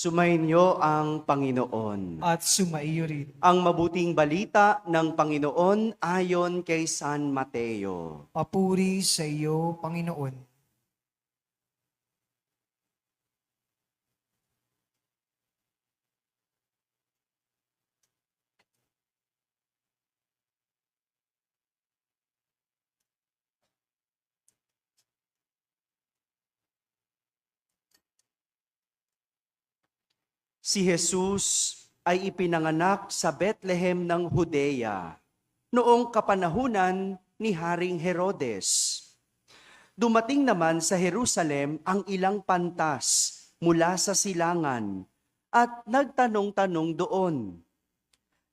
Sumainyo ang Panginoon. At sumaiyo rin. Ang mabuting balita ng Panginoon ayon kay San Mateo. Papuri sa iyo, Panginoon. Si Jesus ay ipinanganak sa Bethlehem ng Judea noong kapanahunan ni Haring Herodes. Dumating naman sa Jerusalem ang ilang pantas mula sa silangan at nagtanong-tanong doon,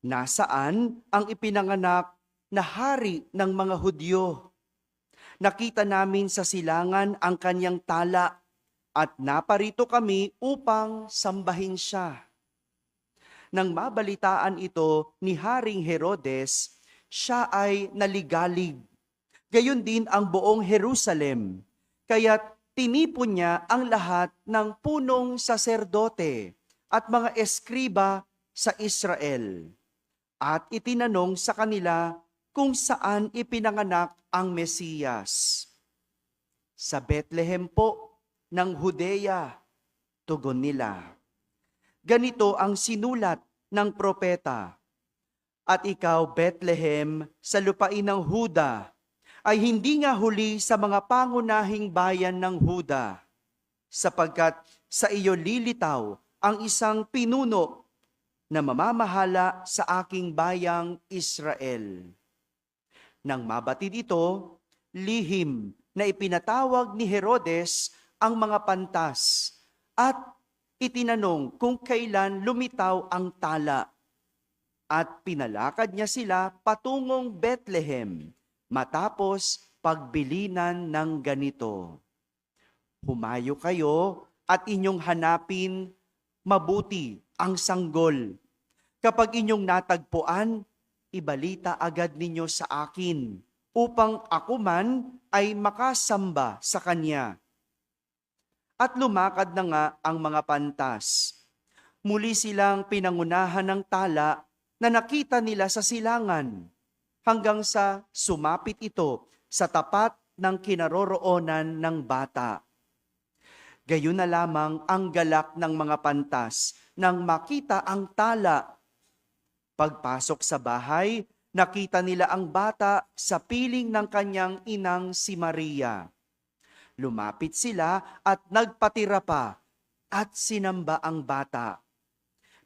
nasaan ang ipinanganak na hari ng mga Hudyo? Nakita namin sa silangan ang kanyang tala at naparito kami upang sambahin siya. Nang mabalitaan ito ni Haring Herodes, siya ay naligalig. Gayon din ang buong Jerusalem, kaya't tinipon niya ang lahat ng punong saserdote at mga eskriba sa Israel. At itinanong sa kanila kung saan ipinanganak ang Mesiyas. Sa Bethlehem po ng Judea, tugon nila. Ganito ang sinulat ng propeta. At ikaw, Bethlehem, sa lupain ng Huda, ay hindi nga huli sa mga pangunahing bayan ng Huda, sapagkat sa iyo lilitaw ang isang pinuno na mamamahala sa aking bayang Israel. Nang mabatid ito, lihim na ipinatawag ni Herodes ang mga pantas at itinanong kung kailan lumitaw ang tala. At pinalakad niya sila patungong Bethlehem matapos pagbilinan ng ganito. Humayo kayo at inyong hanapin mabuti ang sanggol. Kapag inyong natagpuan, ibalita agad ninyo sa akin upang ako man ay makasamba sa kanya. At lumakad na nga ang mga pantas. Muli silang pinangunahan ng tala na nakita nila sa silangan hanggang sa sumapit ito sa tapat ng kinaroroonan ng bata. Gayon na lamang ang galak ng mga pantas nang makita ang tala. Pagpasok sa bahay, nakita nila ang bata sa piling ng kanyang inang si Maria. Lumapit sila at nagpatira pa at sinamba ang bata.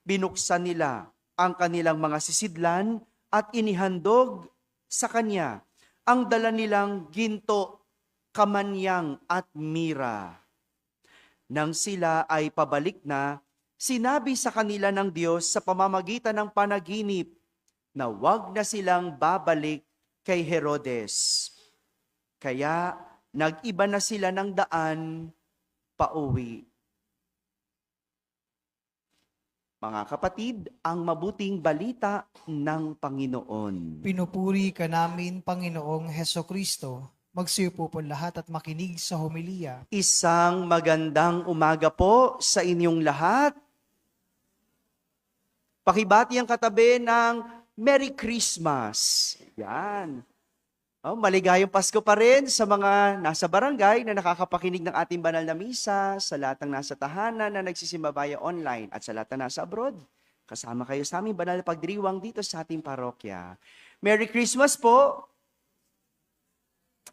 Binuksan nila ang kanilang mga sisidlan at inihandog sa kanya ang dala nilang ginto, kamanyang at mira. Nang sila ay pabalik na, sinabi sa kanila ng Diyos sa pamamagitan ng panaginip na huwag na silang babalik kay Herodes. Kaya nag-iba na sila ng daan pauwi. Mga kapatid, ang mabuting balita ng Panginoon. Pinupuri ka namin, Panginoong Hesukristo. Magsiupo po lahat at makinig sa homilya. Isang magandang umaga po sa inyong lahat. Pakibati ang katabi ng Merry Christmas. Yan. Maligayang Pasko pa rin sa mga nasa barangay na nakakapakinig ng ating banal na misa, sa lahat ng nasa tahanan na nagsisimba via online at sa lahat na nasa abroad. Kasama kayo sa aming banal na pagdiriwang dito sa ating parokya. Merry Christmas po!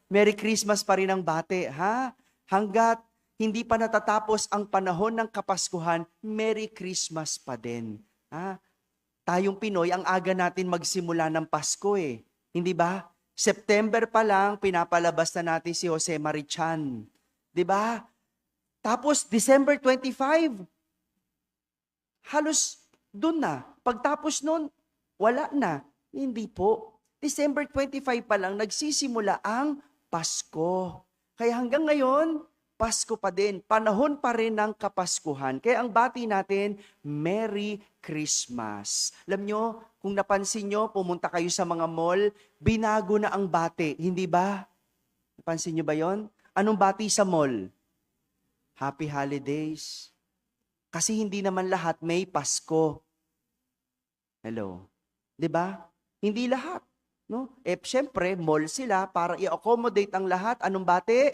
Merry Christmas pa rin ang bate, ha? Hanggat hindi pa natatapos ang panahon ng Kapaskuhan, Merry Christmas pa din. Ha? Tayong Pinoy, ang aga natin magsimula ng Pasko eh. Hindi ba? September pa lang, pinapalabas na natin si Jose Marichan. Di ba? Tapos, December 25, halos dun na. Pagtapos nun, wala na. Hindi po. December 25 pa lang, nagsisimula ang Pasko. Kaya hanggang ngayon, Pasko pa din. Panahon pa rin ng Kapaskuhan. Kaya ang bati natin, Merry Christmas. Alam nyo, kung napansin nyo, pumunta kayo sa mga mall, binago na ang bati. Hindi ba? Napansin nyo ba yon? Anong bati sa mall? Happy Holidays. Kasi hindi naman lahat may Pasko. Hello. 'Di ba? Hindi lahat, no? Syempre, mall sila para i-accommodate ang lahat. Anong bati?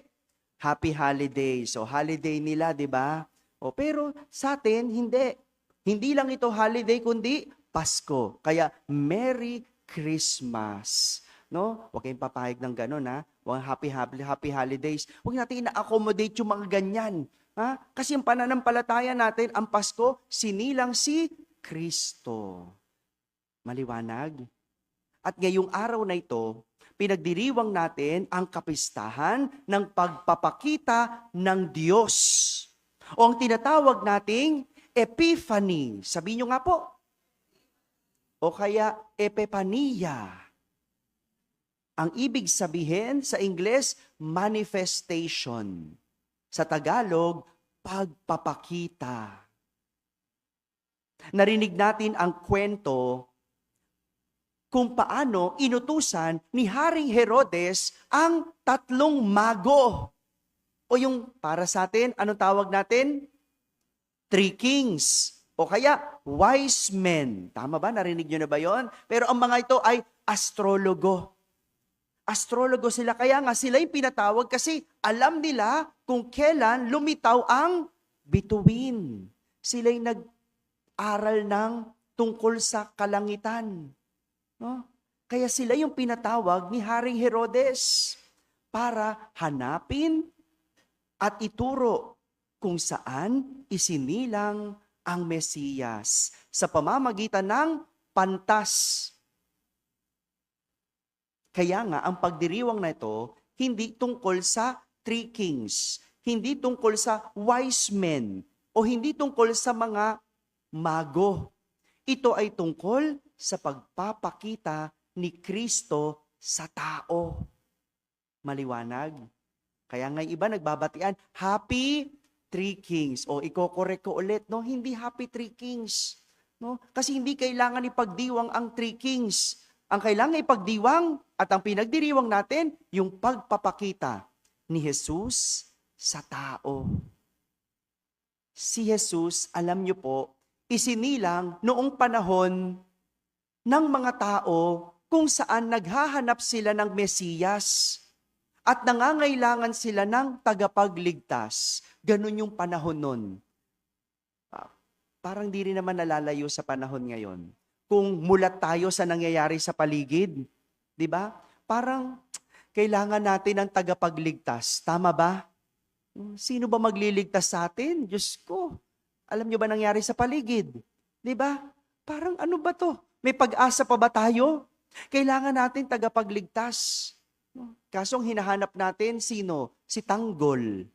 Happy holiday. So, holiday nila, 'di ba? Pero sa atin, hindi. Hindi lang ito holiday, kundi Pasko. Kaya, Merry Christmas. No? Huwag kayong papayag ng gano'n, ha? Huwag happy holidays. Huwag natin ina-accommodate yung mga ganyan. Ha? Kasi yung pananampalataya natin, ang Pasko, sinilang si Kristo. Maliwanag? At ngayong araw na ito, pinagdiriwang natin ang kapistahan ng pagpapakita ng Diyos. O ang tinatawag nating Epiphany. Sabihin nyo nga po. O kaya Epipania. Ang ibig sabihin sa Ingles, manifestation. Sa Tagalog, pagpapakita. Narinig natin ang kwento kung paano inutusan ni Haring Herodes ang 3 mago. O yung para sa atin, anong tawag natin? 3 kings. O kaya, wise men. Tama ba? Narinig nyo na ba yon? Pero ang mga ito ay astrologo. Astrologo sila. Kaya nga sila yung pinatawag kasi alam nila kung kailan lumitaw ang bituin. Sila yung nag-aral ng tungkol sa kalangitan. No? Kaya sila yung pinatawag ni Haring Herodes para hanapin at ituro kung saan isinilang ang Mesiyas sa pamamagitan ng pantas. Kaya nga, ang pagdiriwang na ito, hindi tungkol sa 3 kings, hindi tungkol sa wise men, o hindi tungkol sa mga mago. Ito ay tungkol sa pagpapakita ni Kristo sa tao. Maliwanag? Kaya nga iba nagbabatian, Happy 3 Kings. O iko-correct ko ulit, no? Hindi Happy 3 Kings. No? Kasi hindi kailangan ipagdiwang ang 3 Kings. Ang kailangan ipagdiwang at ang pinagdiriwang natin, yung pagpapakita ni Jesus sa tao. Si Jesus, alam niyo po, isinilang noong panahon ng mga tao kung saan naghahanap sila ng Mesiyas at nangangailangan sila ng tagapagligtas. Ganun yung panahon nun. Parang di rin naman nalalayo sa panahon ngayon. Kung mulat tayo sa nangyayari sa paligid, di ba? Parang kailangan natin ng tagapagligtas. Tama ba? Sino ba magliligtas sa atin? Diyos ko. Alam niyo ba nangyari sa paligid? Di ba? Parang ano ba to? May pag-asa pa ba tayo? Kailangan natin tagapagligtas. Kaso ang hinahanap natin, sino? Si Tanggol.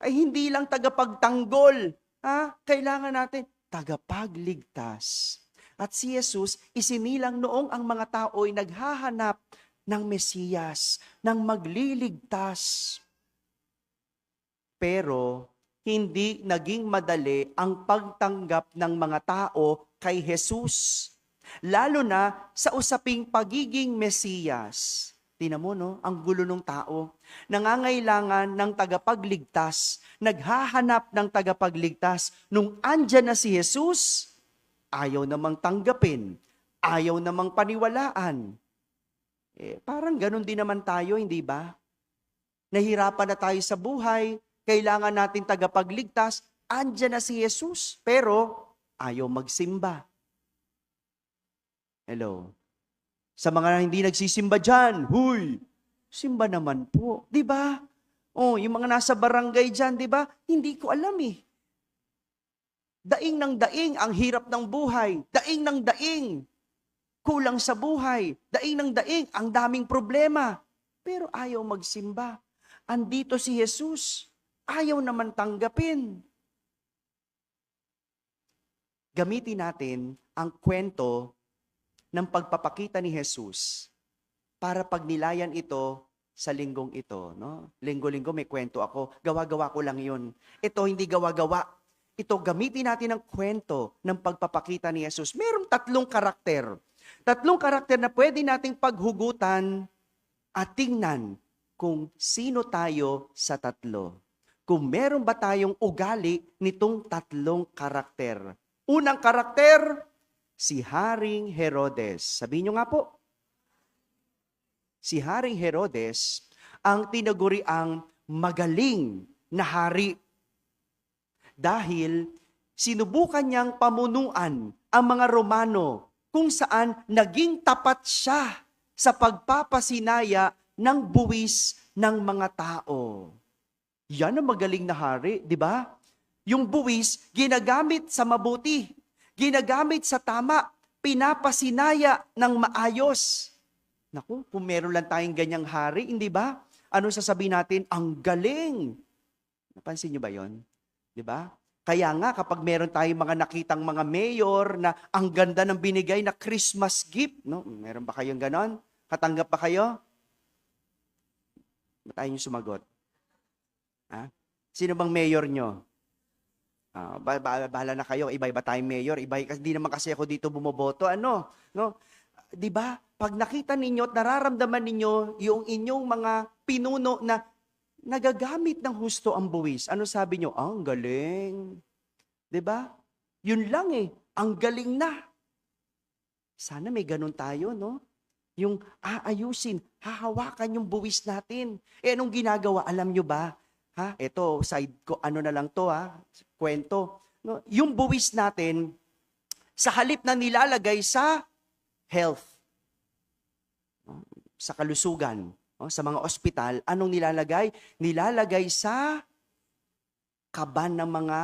Ay hindi lang tagapagtanggol. Kailangan natin tagapagligtas. At si Jesus, isinilang noong ang mga tao ay naghahanap ng Mesiyas, ng magliligtas. Pero hindi naging madali ang pagtanggap ng mga tao kay Jesus. Lalo na sa usaping pagiging Mesiyas. Tingnan mo, no? Ang gulo ng tao. Nangangailangan ng tagapagligtas. Naghahanap ng tagapagligtas. Nung andyan na si Jesus, ayaw namang tanggapin. Ayaw namang paniwalaan. Parang ganun din naman tayo, hindi ba? Nahirapan na tayo sa buhay. Kailangan natin tagapagligtas. Andyan na si Jesus. Pero ayaw magsimba. Hello? Sa mga hindi nagsisimba dyan, huy, simba naman po. Di ba? Yung mga nasa barangay dyan, di ba? Hindi ko alam eh. Daing ng daing ang hirap ng buhay. Daing ng daing. Kulang sa buhay. Daing ng daing ang daming problema. Pero ayaw magsimba. Andito si Jesus. Ayaw naman tanggapin. Gamitin natin ang kwento ng pagpapakita ni Jesus para pagnilayan ito sa linggong ito. No? Linggo-linggo may kwento ako. Gawa-gawa ko lang yun. Ito hindi gawa-gawa. Ito gamitin natin ang kwento ng pagpapakita ni Jesus. Mayroong 3 karakter. 3 karakter na pwede nating paghugutan at tingnan kung sino tayo sa 3. kung meron ba tayong ugali nitong tatlong karakter. Unang karakter, si Haring Herodes. Sabihin nyo nga po, si Haring Herodes ang tinaguriang magaling na hari. Dahil sinubukan niyang pamunuan ang mga Romano kung saan naging tapat siya sa pagpapasinaya ng buwis ng mga tao. Yan ang magaling na hari, di ba? Yung buwis, ginagamit sa mabuti, ginagamit sa tama, pinapasinaya ng maayos. Naku, kung meron lang tayong ganyang hari, hindi ba? Ano sasabihin natin? Ang galing! Napansin niyo ba yon? Di ba? Kaya nga kapag meron tayong mga nakitang mga mayor na ang ganda ng binigay na Christmas gift, no? Meron ba kayong ganon? Katanggap ba kayo? Ba't ayaw niyo sumagot? Ha? Sino bang mayor nyo? Bahala na kayo, iba-iba tayong mayor, kasi di naman kasi ako dito bumoboto, ano? No? 'Di ba? Pag nakita ninyo at nararamdaman ninyo yung inyong mga pinuno na nagagamit ng husto ang buwis, ano sabi nyo? Ang galing. 'Di ba? Yun lang ang galing na. Sana may ganun tayo, no? Yung aayusin, hahawakan yung buwis natin. Anong ginagawa? Alam nyo ba? Ito, side ko, ano na lang to, kwento. No? Yung buwis natin, sa halip na nilalagay sa health, no? Sa kalusugan, no? Sa mga ospital, anong nilalagay? Nilalagay sa kaban ng mga,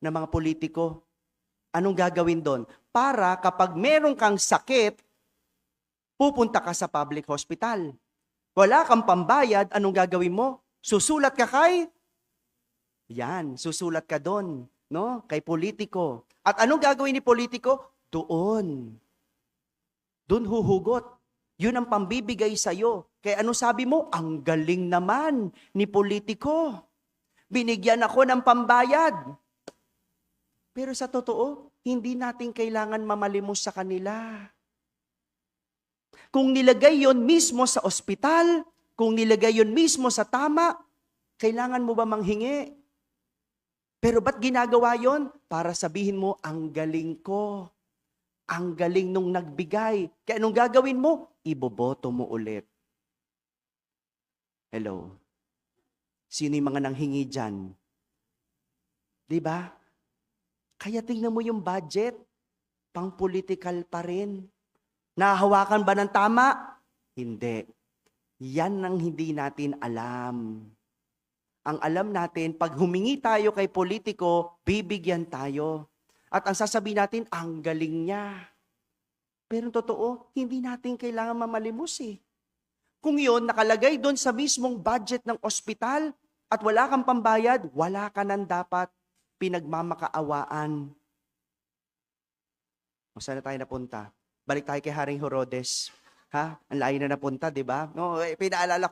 ng mga politiko. Anong gagawin doon? Para kapag meron kang sakit, pupunta ka sa public hospital. Wala kang pambayad, anong gagawin mo? Susulat ka susulat ka doon, no? Kay politiko. At anong gagawin ni politiko? Doon huhugot. Yun ang pambibigay sa'yo. Kaya ano sabi mo? Ang galing naman ni politiko. Binigyan ako ng pambayad. Pero sa totoo, hindi natin kailangan mamalimos sa kanila. Kung nilagay yon mismo sa ospital, kung nilagay yon mismo sa tama, kailangan mo ba manghingi? Pero ba't ginagawa yon? Para sabihin mo, ang galing ko. Ang galing nung nagbigay. Kaya anong gagawin mo? Iboboto mo ulit. Hello? Sino yung mga nanghingi dyan? Diba? Kaya tingnan mo yung budget. Pang-political pa rin. Nahahawakan ba ng tama? Hindi. Yan ang hindi natin alam. Ang alam natin, pag humingi tayo kay politiko, bibigyan tayo. At ang sasabihin natin, ang galing niya. Pero totoo, hindi natin kailangan mamalimos Kung yun, nakalagay doon sa mismong budget ng ospital at wala kang pambayad, wala ka nang dapat pinagmamakaawaan. O saan na tayo napunta? Balik tayo kay Haring Herodes. Ang layo na napunta, di ba? No, naalala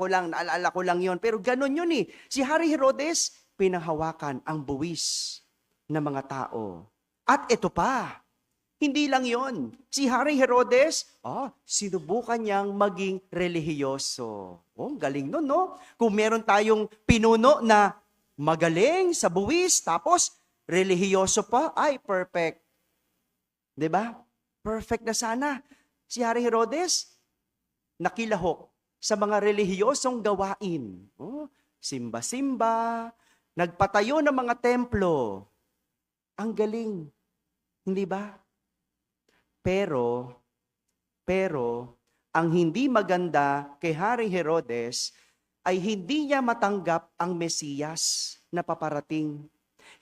ko lang yon. Pero ganun yun Si Haring Herodes, pinahawakan ang buwis ng mga tao. At ito pa, hindi lang yon. Si Haring Herodes, sinubukan niyang maging relihiyoso. Galing nun, no? Kung meron tayong pinuno na magaling sa buwis, tapos relihiyoso pa, ay perfect. Di ba? Perfect na sana. Si Haring Herodes, nakilahok sa mga relihiyosong gawain. Simba-simba, nagpatayo ng mga templo. Ang galing. Hindi ba? Pero, ang hindi maganda kay Haring Herodes ay hindi niya matanggap ang Mesiyas na paparating.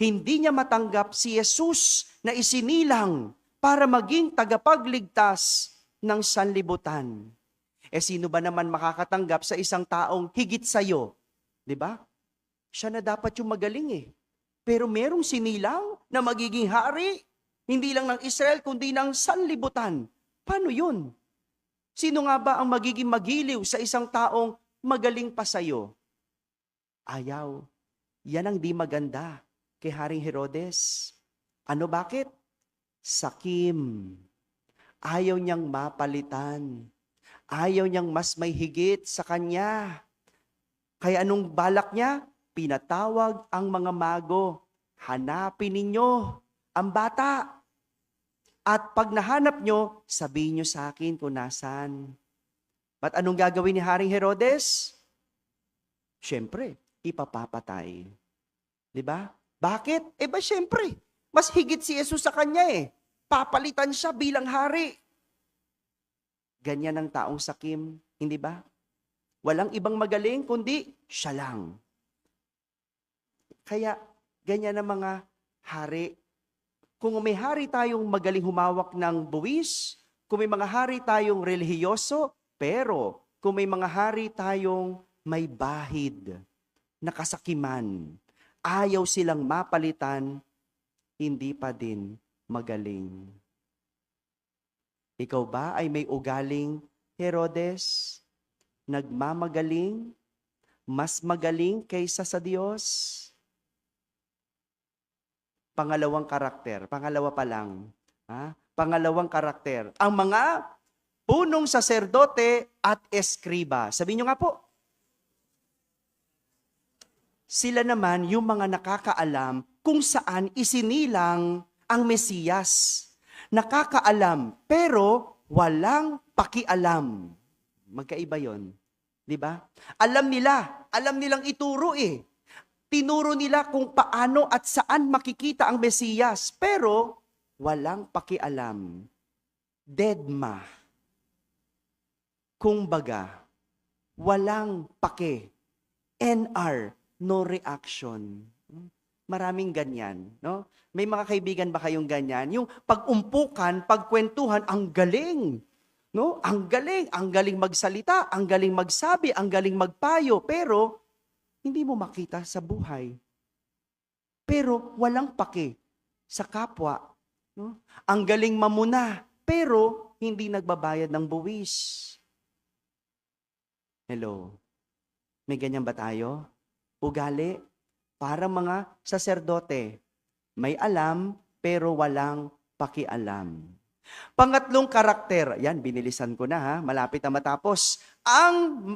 Hindi niya matanggap si Jesus na isinilang para maging tagapagligtas ng sanlibutan. Sino ba naman makakatanggap sa isang taong higit sa'yo? Di ba? Siya na dapat yung magaling Pero merong sinilang na magiging hari, hindi lang ng Israel, kundi ng sanlibutan. Paano yun? Sino nga ba ang magiging magiliw sa isang taong magaling pa sa'yo? Ayaw. Yan ang di maganda kay Haring Herodes. Bakit? Sakim. Ayaw niyang mapalitan. Ayaw niyang mas may higit sa kanya. Kaya anong balak niya? pinatawag ang mga mago, hanapin ninyo ang bata. At pag nahanap nyo, sabihin nyo sa akin kung nasaan. At anong gagawin ni Haring Herodes? Siyempre, ipapapatay. Di ba? Bakit? Ba siyempre, mas higit si Jesus sa kanya eh. Papalitan siya bilang hari. Ganyan ang taong sakim, hindi ba? Walang ibang magaling, kundi siya lang. Kaya, ganyan ang mga hari. Kung may hari tayong magaling humawak ng buwis, kung may mga hari tayong relihiyoso, pero kung may mga hari tayong may bahid, nakasakiman, ayaw silang mapalitan, hindi pa din magaling. Ikaw ba ay may ugaling Herodes? Nagmamagaling? Mas magaling kaysa sa Diyos? Pangalawang karakter. Pangalawa pa lang. Pangalawang karakter. Ang mga punong saserdote at eskriba. Sabihin nyo nga po. Sila naman yung mga nakakaalam kung saan isinilang ang Mesiyas. Nakakaalam, pero walang pakialam. Magkaiba yon, di ba? Alam nilang ituro eh. Tinuro nila kung paano at saan makikita ang Mesiyas, pero walang pakialam. Dedma. Kumbaga, walang pake. NR, no reaction. Maraming ganyan, no? May mga kaibigan ba kayong ganyan? Yung pag-umpukan, pagkwentuhan, ang galing. No? Ang galing magsalita, ang galing magsabi, ang galing magpayo, pero hindi mo makita sa buhay. Pero walang pake sa kapwa. No? Ang galing mamuna, pero hindi nagbabayad ng buwis. Hello? May ganyan ba tayo? Ugali? Para mga saserdote. May alam, pero walang pakialam. Pangatlong karakter, yan, binilisan ko na ha, malapit na matapos. Ang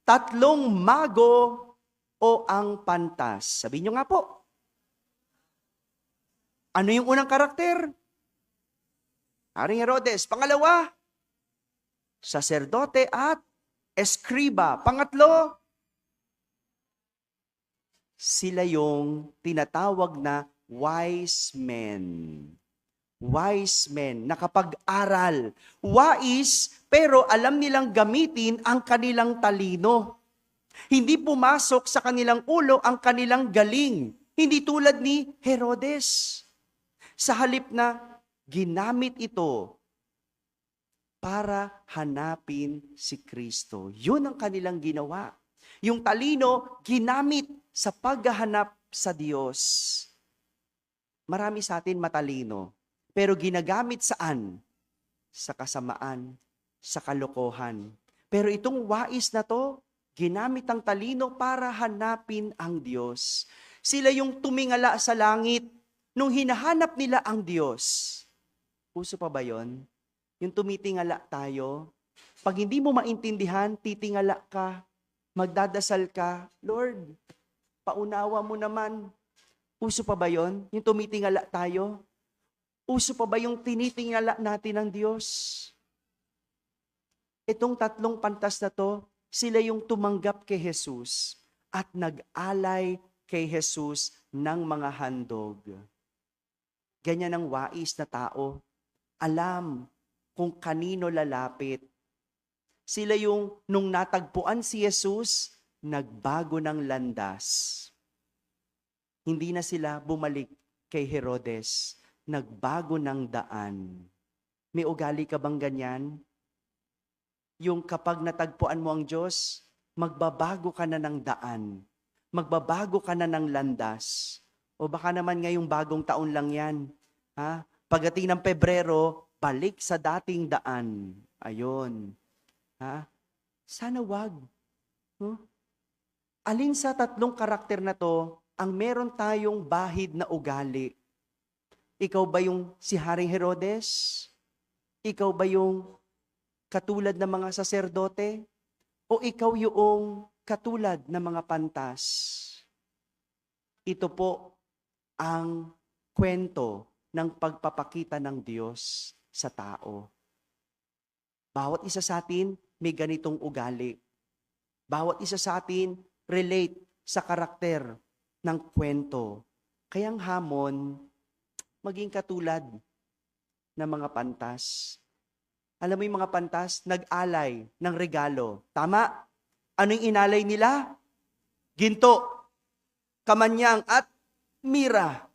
tatlong mago o ang pantas. Sabihin nyo nga po. Ano yung unang karakter? Haring Herodes. Pangalawa, saserdote at eskriba. Pangatlo, sila yung tinatawag na wise men. Wise men, nakapag-aral. Wise, pero alam nilang gamitin ang kanilang talino. Hindi pumasok sa kanilang ulo ang kanilang galing. Hindi tulad ni Herodes. Sa halip na ginamit ito para hanapin si Kristo. Yun ang kanilang ginawa. Yung talino, ginamit sa paghahanap sa Diyos. Marami sa atin matalino, pero ginagamit saan? Sa kasamaan, sa kalokohan. Pero itong wais na to, ginamit ang talino para hanapin ang Diyos. Sila yung tumingala sa langit nung hinahanap nila ang Diyos. Uso pa ba yon? Yung tumitingala tayo. Pag hindi mo maintindihan, titingala ka. Magdadasal ka, Lord, paunawa mo naman. Uso pa ba yon? Yung tumitingala tayo? Uso pa ba yung tinitingala natin ng Diyos? Itong tatlong pantas na to, sila yung tumanggap kay Jesus at nag-alay kay Jesus ng mga handog. Ganyan ang wais na tao. Alam kung kanino lalapit. Sila yung nung natagpuan si Jesus, nagbago ng landas. Hindi na sila bumalik kay Herodes. Nagbago ng daan. May ugali ka bang ganyan? Yung kapag natagpuan mo ang Diyos, magbabago ka na ng daan. Magbabago ka na ng landas. O baka naman ngayong bagong taon lang yan. Pagdating ng Pebrero, balik sa dating daan. Ayun. Sana wag. Alin sa tatlong karakter na to, ang meron tayong bahid na ugali? Ikaw ba yung si Haring Herodes? Ikaw ba yung katulad ng mga saserdote? O ikaw yung katulad ng mga pantas? Ito po ang kwento ng pagpapakita ng Diyos sa tao. Bawat isa sa atin may ganitong ugali. Bawat isa sa atin relate sa karakter ng kwento. Kayang hamon, maging katulad ng mga pantas. Alam mo yung mga pantas, nag-alay ng regalo. Tama? Ano yung inalay nila? Ginto, kamanyang at mira.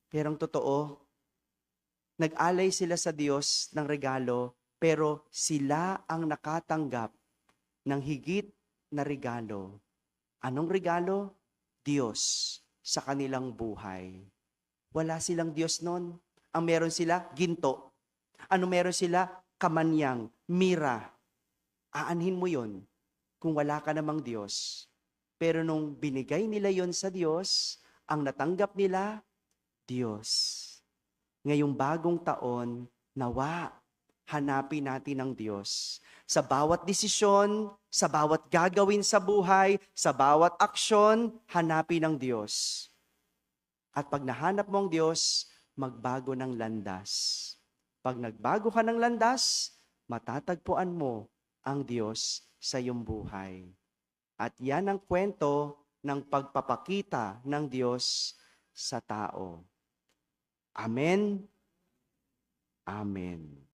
Pero ang totoo, nag-alay sila sa Diyos ng regalo, pero sila ang nakatanggap ng higit na regalo. Anong regalo? Diyos sa kanilang buhay. Wala silang Diyos noon. Ang meron sila, ginto. Ano meron sila? Kamanyang, mira. Aanhin mo yon kung wala ka namang Diyos. Pero nung binigay nila yon sa Diyos, ang natanggap nila, Diyos. Ngayong bagong taon, nawa, hanapin natin ang Diyos. Sa bawat desisyon, sa bawat gagawin sa buhay, sa bawat aksyon, hanapin ang Diyos. At pag nahanap mo ang Diyos, magbago ng landas. Pag nagbago ka ng landas, matatagpuan mo ang Diyos sa iyong buhay. At yan ang kwento ng pagpapakita ng Diyos sa tao. Amen. Amen.